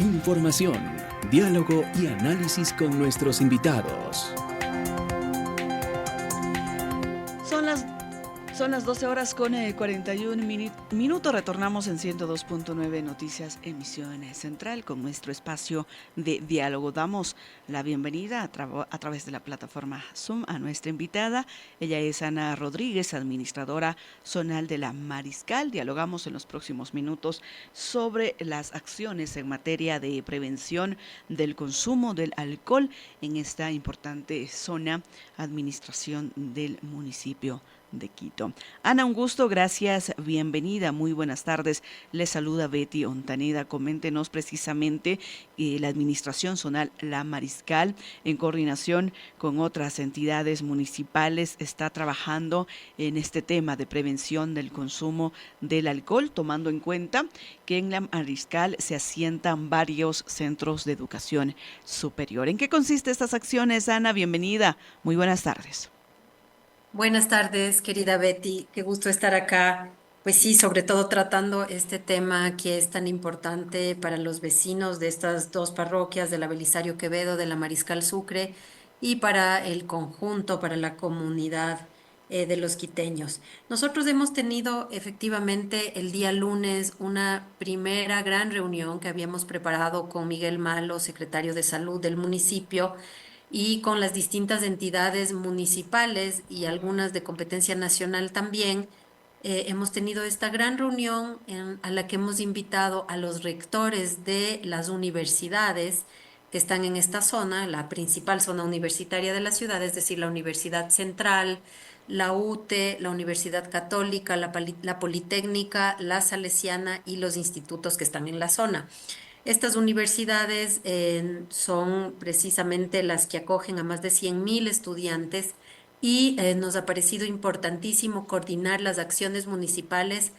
Información, diálogo y análisis con nuestros invitados. Son las 12 horas con 41 minutos. Retornamos en 102.9 Noticias, emisión central, con nuestro espacio de diálogo. Damos la bienvenida a través de la plataforma Zoom a nuestra invitada. Ella es Ana Rodríguez, administradora zonal de la Mariscal. Dialogamos en los próximos minutos sobre las acciones en materia de prevención del consumo del alcohol en esta importante zona, administración del municipio de Quito. Ana, un gusto, gracias, bienvenida, muy buenas tardes. Les saluda Betty Ontaneda. Coméntenos precisamente la Administración Zonal La Mariscal, en coordinación con otras entidades municipales, está trabajando en este tema de prevención del consumo del alcohol, tomando en cuenta que en La Mariscal se asientan varios centros de educación superior. ¿En qué consisten estas acciones, Ana? Bienvenida, muy buenas tardes. Buenas tardes, querida Betty. Qué gusto estar acá. Pues sí, sobre todo tratando este tema que es tan importante para los vecinos de estas dos parroquias, de la Belisario Quevedo, de la Mariscal Sucre, y para el conjunto, para la comunidad de los quiteños. Nosotros hemos tenido efectivamente el día lunes una primera gran reunión que habíamos preparado con Miguel Malo, secretario de Salud del municipio, y con las distintas entidades municipales y algunas de competencia nacional también. Hemos tenido esta gran reunión a la que hemos invitado a los rectores de las universidades que están en esta zona, la principal zona universitaria de la ciudad, es decir, la Universidad Central, la UTE, la Universidad Católica, la Politécnica, la Salesiana y los institutos que están en la zona. Estas universidades son precisamente las que acogen a más de 100.000 estudiantes y nos ha parecido importantísimo coordinar las acciones municipales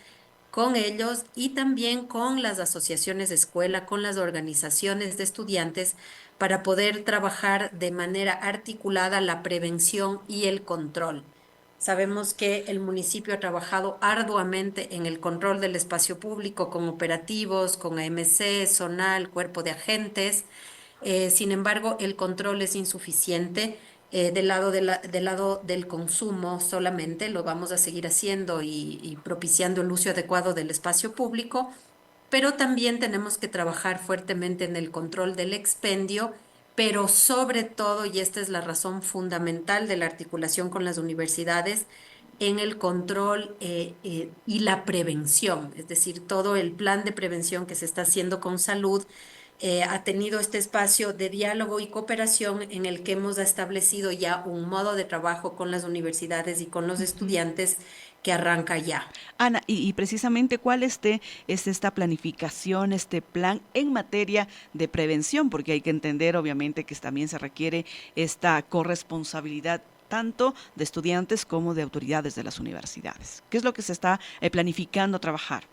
con ellos y también con las asociaciones de escuela, con las organizaciones de estudiantes, para poder trabajar de manera articulada la prevención y el control. Sabemos que el municipio ha trabajado arduamente en el control del espacio público con operativos, con AMC, Zonal, Cuerpo de Agentes. Sin embargo, el control es insuficiente. Del lado del consumo solamente lo vamos a seguir haciendo y propiciando el uso adecuado del espacio público, pero también tenemos que trabajar fuertemente en el control del expendio, pero sobre todo, y esta es la razón fundamental de la articulación con las universidades, en el control y la prevención, es decir, todo el plan de prevención que se está haciendo con salud ha tenido este espacio de diálogo y cooperación en el que hemos establecido ya un modo de trabajo con las universidades y con los estudiantes que arranca ya. Ana, y precisamente cuál es esta planificación, este plan en materia de prevención, porque hay que entender obviamente que también se requiere esta corresponsabilidad tanto de estudiantes como de autoridades de las universidades. ¿Qué es lo que se está planificando trabajar?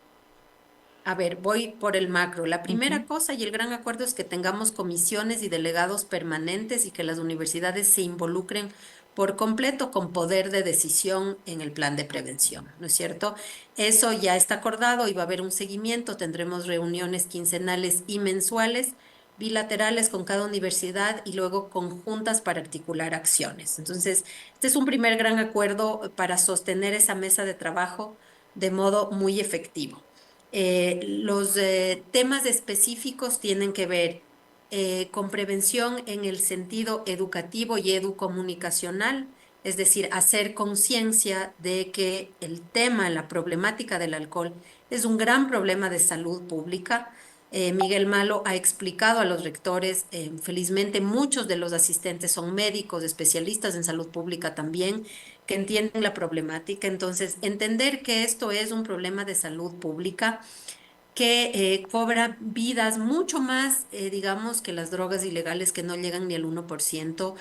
A ver, voy por el macro. La primera cosa y el gran acuerdo es que tengamos comisiones y delegados permanentes y que las universidades se involucren por completo con poder de decisión en el plan de prevención, ¿no es cierto? Eso ya está acordado y va a haber un seguimiento. Tendremos reuniones quincenales y mensuales, bilaterales con cada universidad y luego conjuntas para articular acciones. Entonces, este es un primer gran acuerdo para sostener esa mesa de trabajo de modo muy efectivo. Los temas específicos tienen que ver con prevención en el sentido educativo y educomunicacional, es decir, hacer conciencia de que el tema, la problemática del alcohol es un gran problema de salud pública. Miguel Malo ha explicado a los rectores, felizmente muchos de los asistentes son médicos, especialistas en salud pública también, que entienden la problemática. Entonces, entender que esto es un problema de salud pública que cobra vidas mucho más, digamos, que las drogas ilegales que no llegan ni al 1%,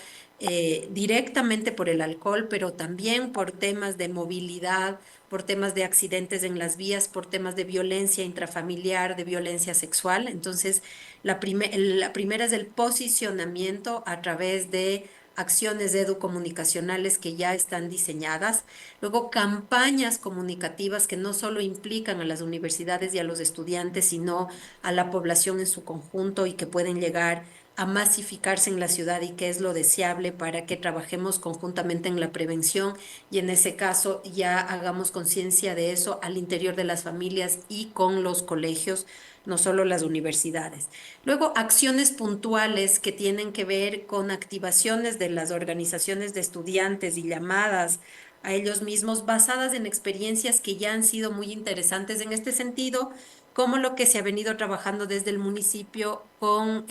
directamente por el alcohol, pero también por temas de movilidad, por temas de accidentes en las vías, por temas de violencia intrafamiliar, de violencia sexual. Entonces, la primera es el posicionamiento a través de acciones educomunicacionales que ya están diseñadas, luego campañas comunicativas que no solo implican a las universidades y a los estudiantes, sino a la población en su conjunto y que pueden llegar a masificarse en la ciudad y que es lo deseable para que trabajemos conjuntamente en la prevención y en ese caso ya hagamos conciencia de eso al interior de las familias y con los colegios, no solo las universidades. Luego, acciones puntuales que tienen que ver con activaciones de las organizaciones de estudiantes y llamadas a ellos mismos basadas en experiencias que ya han sido muy interesantes en este sentido, como lo que se ha venido trabajando desde el municipio con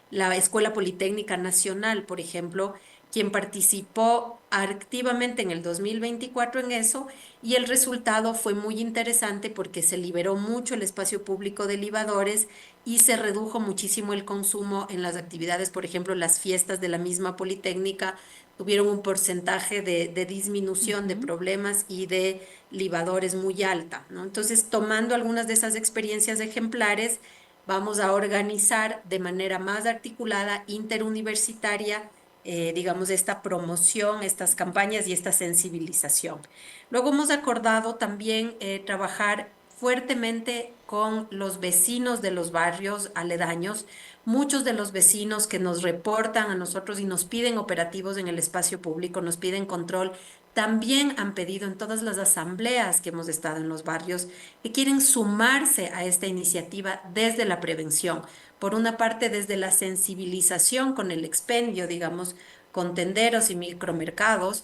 la Escuela Politécnica Nacional, por ejemplo, quien participó activamente en el 2024 en eso, y el resultado fue muy interesante porque se liberó mucho el espacio público de libadores y se redujo muchísimo el consumo en las actividades, por ejemplo, las fiestas de la misma Politécnica tuvieron un porcentaje de disminución de Ujú. problemas y de libadores muy alta, ¿no? Entonces, tomando algunas de esas experiencias ejemplares, vamos a organizar de manera más articulada, interuniversitaria, digamos, esta promoción, estas campañas y esta sensibilización. Luego hemos acordado también trabajar fuertemente con los vecinos de los barrios aledaños, muchos de los vecinos que nos reportan a nosotros y nos piden operativos en el espacio público, nos piden control, también han pedido en todas las asambleas que hemos estado en los barrios que quieren sumarse a esta iniciativa desde la prevención. Por una parte, desde la sensibilización con el expendio, digamos, con tenderos y micromercados,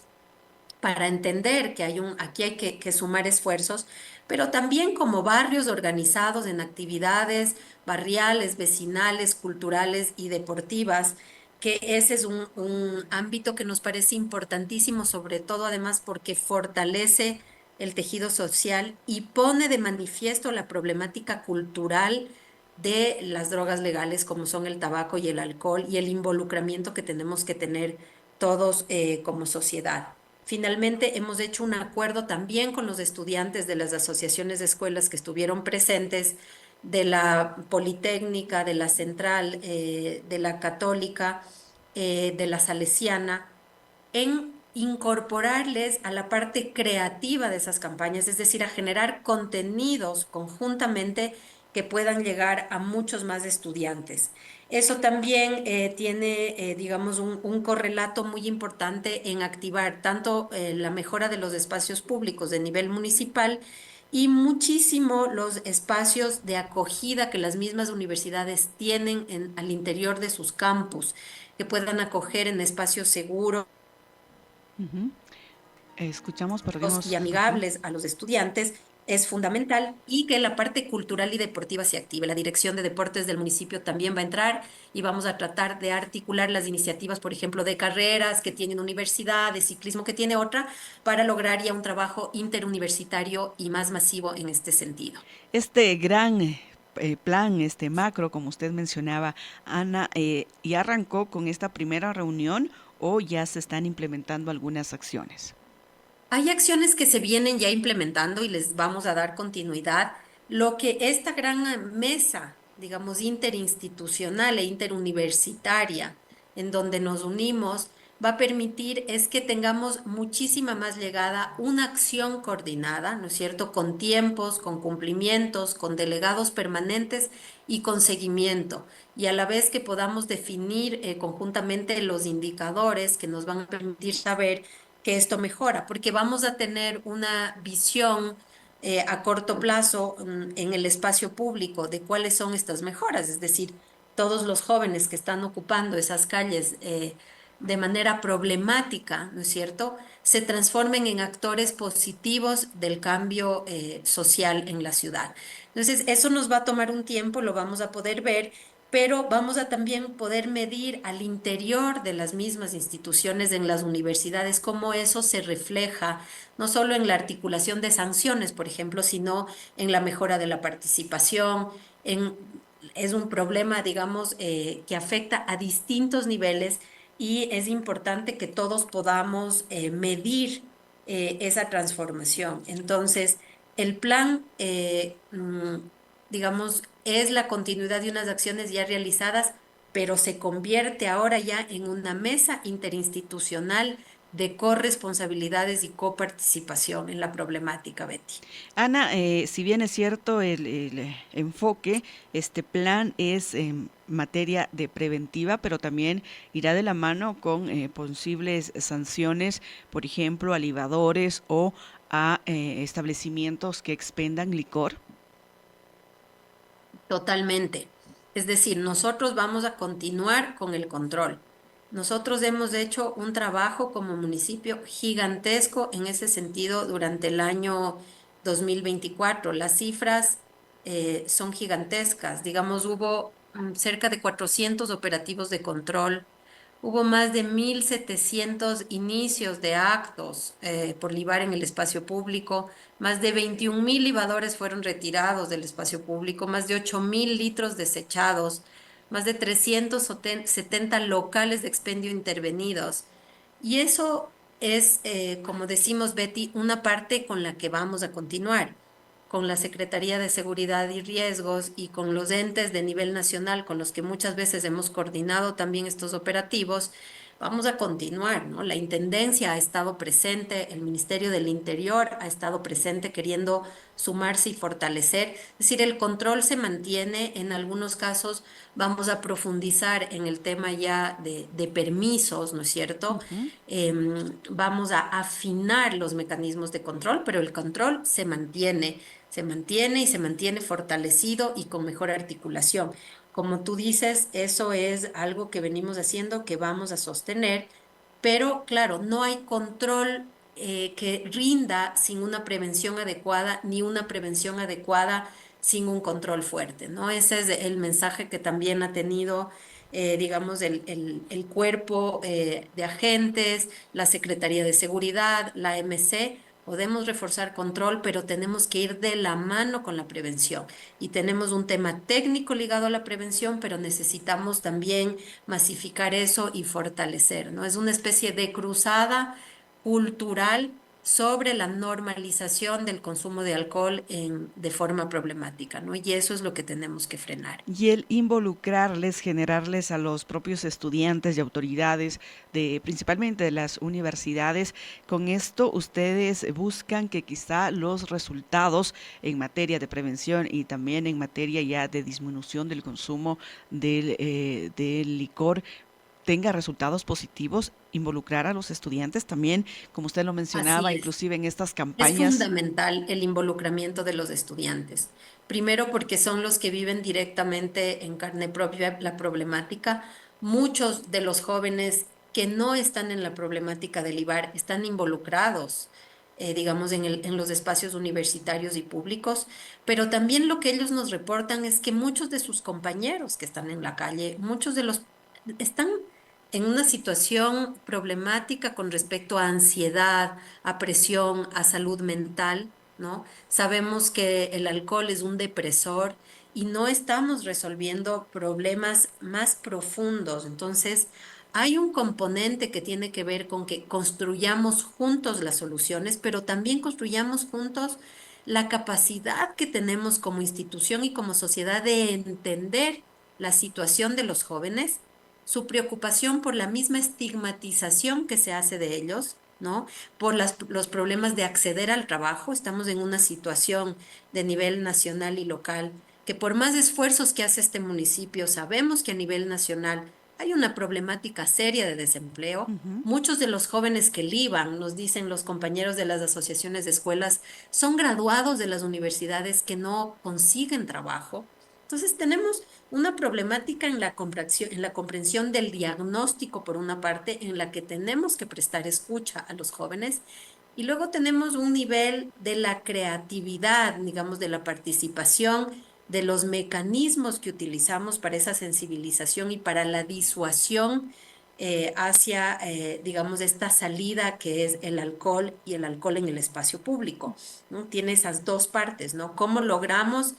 para entender que aquí hay que sumar esfuerzos, pero también como barrios organizados en actividades barriales, vecinales, culturales y deportivas, que ese es un ámbito que nos parece importantísimo, sobre todo además porque fortalece el tejido social y pone de manifiesto la problemática cultural de las drogas legales como son el tabaco y el alcohol y el involucramiento que tenemos que tener todos como sociedad. Finalmente, hemos hecho un acuerdo también con los estudiantes de las asociaciones de escuelas que estuvieron presentes, de la Politécnica, de la Central, de la Católica, de la Salesiana, en incorporarles a la parte creativa de esas campañas, es decir, a generar contenidos conjuntamente que puedan llegar a muchos más estudiantes. Eso también tiene, digamos, un correlato muy importante en activar tanto la mejora de los espacios públicos de nivel municipal y muchísimo los espacios de acogida que las mismas universidades tienen al interior de sus campus, que puedan acoger en espacios seguros Ujú. Escuchamos, y perdimos. Ajá. amigables a los estudiantes es fundamental y que la parte cultural y deportiva se active. La Dirección de Deportes del municipio también va a entrar y vamos a tratar de articular las iniciativas, por ejemplo, de carreras que tienen universidad, de ciclismo que tiene otra, para lograr ya un trabajo interuniversitario y más masivo en este sentido. Este gran plan, este macro, como usted mencionaba, Ana, ¿ya arrancó con esta primera reunión o ya se están implementando algunas acciones? Hay acciones que se vienen ya implementando y les vamos a dar continuidad. Lo que esta gran mesa, digamos, interinstitucional e interuniversitaria, en donde nos unimos, va a permitir es que tengamos muchísima más llegada, una acción coordinada, ¿no es cierto?, con tiempos, con cumplimientos, con delegados permanentes y con seguimiento. Y a la vez que podamos definir conjuntamente los indicadores que nos van a permitir saber que esto mejora, porque vamos a tener una visión a corto plazo en el espacio público de cuáles son estas mejoras, es decir, todos los jóvenes que están ocupando esas calles de manera problemática, ¿no es cierto?, se transformen en actores positivos del cambio social en la ciudad. Entonces, eso nos va a tomar un tiempo, lo vamos a poder ver, pero vamos a también poder medir al interior de las mismas instituciones, en las universidades, cómo eso se refleja, no solo en la articulación de sanciones, por ejemplo, sino en la mejora de la participación, en, es un problema, digamos, que afecta a distintos niveles y es importante que todos podamos medir esa transformación. Entonces, el plan, digamos, es la continuidad de unas acciones ya realizadas, pero se convierte ahora ya en una mesa interinstitucional de corresponsabilidades y coparticipación en la problemática, Betty. Ana, si bien es cierto el enfoque, este plan es en materia de preventiva, pero también irá de la mano con posibles sanciones, por ejemplo, a libadores o a establecimientos que expendan licor. Totalmente. Es decir, nosotros vamos a continuar con el control. Nosotros hemos hecho un trabajo como municipio gigantesco en ese sentido durante el año 2024. Las cifras son gigantescas. Digamos, hubo cerca de 400 operativos de control. Hubo más de 1.700 inicios de actos por libar en el espacio público, más de 21.000 libadores fueron retirados del espacio público, más de 8.000 litros desechados, más de 370 locales de expendio intervenidos. Y eso es, como decimos, Betty, una parte con la que vamos a continuar con la Secretaría de Seguridad y Riesgos y con los entes de nivel nacional con los que muchas veces hemos coordinado también estos operativos, vamos a continuar, ¿no? La Intendencia ha estado presente, el Ministerio del Interior ha estado presente queriendo sumarse y fortalecer. Es decir, el control se mantiene, en algunos casos vamos a profundizar en el tema ya de permisos, ¿no es cierto? Ujú. Vamos a afinar los mecanismos de control, pero el control se mantiene y se mantiene fortalecido y con mejor articulación. Como tú dices, eso es algo que venimos haciendo, que vamos a sostener, pero claro, no hay control que rinda sin una prevención adecuada, ni una prevención adecuada sin un control fuerte, ¿no? Ese es el mensaje que también ha tenido, digamos, el cuerpo de agentes, la Secretaría de Seguridad, la MC. Podemos reforzar control, pero tenemos que ir de la mano con la prevención. Y tenemos un tema técnico ligado a la prevención, pero necesitamos también masificar eso y fortalecer, ¿no? Es una especie de cruzada cultural sobre la normalización del consumo de alcohol de forma problemática, ¿no? Y eso es lo que tenemos que frenar. Y el involucrarles, generarles a los propios estudiantes y autoridades de principalmente de las universidades, con esto ustedes buscan que quizá los resultados en materia de prevención y también en materia ya de disminución del consumo del licor tenga resultados positivos, involucrar a los estudiantes también, como usted lo mencionaba, Así es. inclusive en estas Es campañas. fundamental el involucramiento de los estudiantes. Primero porque son los que viven directamente en carne propia la problemática. Muchos de los jóvenes que no están en la problemática del IVAR están involucrados, digamos, en los espacios universitarios y públicos, pero también lo que ellos nos reportan es que muchos de sus compañeros que están en la calle, muchos de los están en una situación problemática con respecto a ansiedad, a presión, a salud mental, ¿no? Sabemos que el alcohol es un depresor y no estamos resolviendo problemas más profundos. Entonces, hay un componente que tiene que ver con que construyamos juntos las soluciones, pero también construyamos juntos la capacidad que tenemos como institución y como sociedad de entender la situación de los jóvenes, su preocupación por la misma estigmatización que se hace de ellos, ¿no? Por los problemas de acceder al trabajo. Estamos en una situación de nivel nacional y local que por más esfuerzos que hace este municipio, sabemos que a nivel nacional hay una problemática seria de desempleo. Ujú. Muchos de los jóvenes que liban, nos dicen los compañeros de las asociaciones de escuelas, son graduados de las universidades que no consiguen trabajo. Entonces tenemos una problemática en la comprensión del diagnóstico, por una parte, en la que tenemos que prestar escucha a los jóvenes, y luego tenemos un nivel de la creatividad, digamos, de la participación, de los mecanismos que utilizamos para esa sensibilización y para la disuasión hacia, digamos, esta salida que es el alcohol y el alcohol en el espacio público, ¿no? Tiene esas dos partes, ¿no? ¿Cómo logramos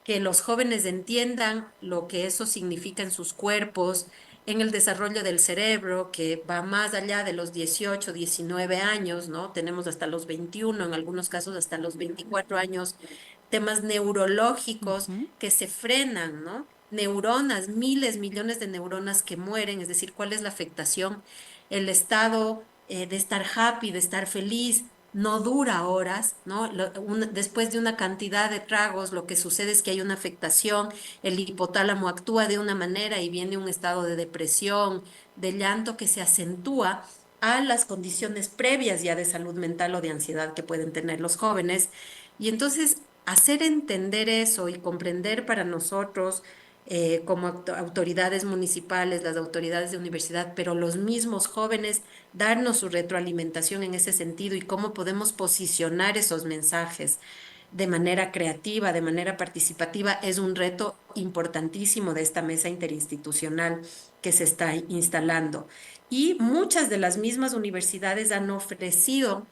que los jóvenes entiendan lo que eso significa en sus cuerpos, en el desarrollo del cerebro, que va más allá de los 18, 19 años, ¿no? Tenemos hasta los 21, en algunos casos hasta los 24 años, temas neurológicos Ujú. que se frenan, ¿no? neuronas, miles, millones de neuronas que mueren, es decir, cuál es la afectación. El estado de estar happy, de estar feliz, no dura horas, ¿no? Después de una cantidad de tragos, lo que sucede es que hay una afectación, el hipotálamo actúa de una manera y viene un estado de depresión, de llanto que se acentúa a las condiciones previas ya de salud mental o de ansiedad que pueden tener los jóvenes. Y entonces, hacer entender eso y comprender para nosotros, como autoridades municipales, las autoridades de universidad, pero los mismos jóvenes, darnos su retroalimentación en ese sentido y cómo podemos posicionar esos mensajes de manera creativa, de manera participativa, es un reto importantísimo de esta mesa interinstitucional que se está instalando. Y muchas de las mismas universidades han ofrecido,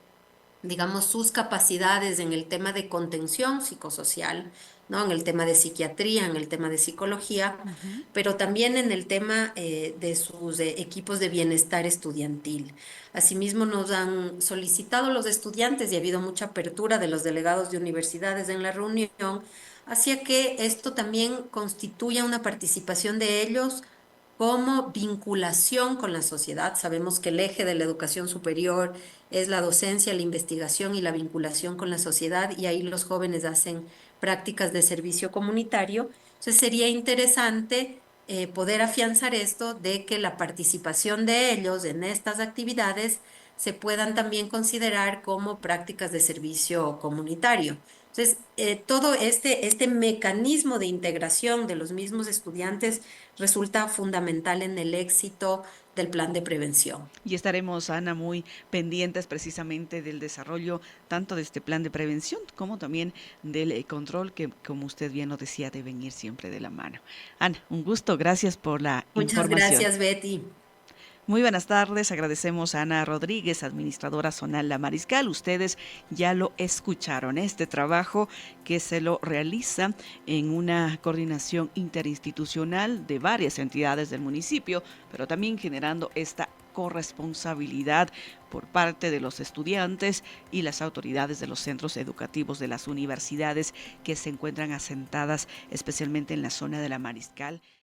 digamos, sus capacidades en el tema de contención psicosocial, ¿no? En el tema de psiquiatría, en el tema de psicología, Ujú. pero también en el tema de sus equipos de bienestar estudiantil. Asimismo, nos han solicitado los estudiantes y ha habido mucha apertura de los delegados de universidades en la reunión, hacia que esto también constituya una participación de ellos como vinculación con la sociedad. Sabemos que el eje de la educación superior es la docencia, la investigación y la vinculación con la sociedad, y ahí los jóvenes hacen prácticas de servicio comunitario. Entonces sería interesante poder afianzar esto de que la participación de ellos en estas actividades se puedan también considerar como prácticas de servicio comunitario. Entonces, todo este mecanismo de integración de los mismos estudiantes resulta fundamental en el éxito del plan de prevención. Y estaremos, Ana, muy pendientes precisamente del desarrollo tanto de este plan de prevención como también del control que, como usted bien lo decía, deben ir siempre de la mano. Ana, un gusto, gracias por la Muchas información. gracias, Betty. Muy buenas tardes, agradecemos a Ana Rodríguez, administradora zonal La Mariscal. Ustedes ya lo escucharon, este trabajo que se lo realiza en una coordinación interinstitucional de varias entidades del municipio, pero también generando esta corresponsabilidad por parte de los estudiantes y las autoridades de los centros educativos de las universidades que se encuentran asentadas especialmente en la zona de La Mariscal.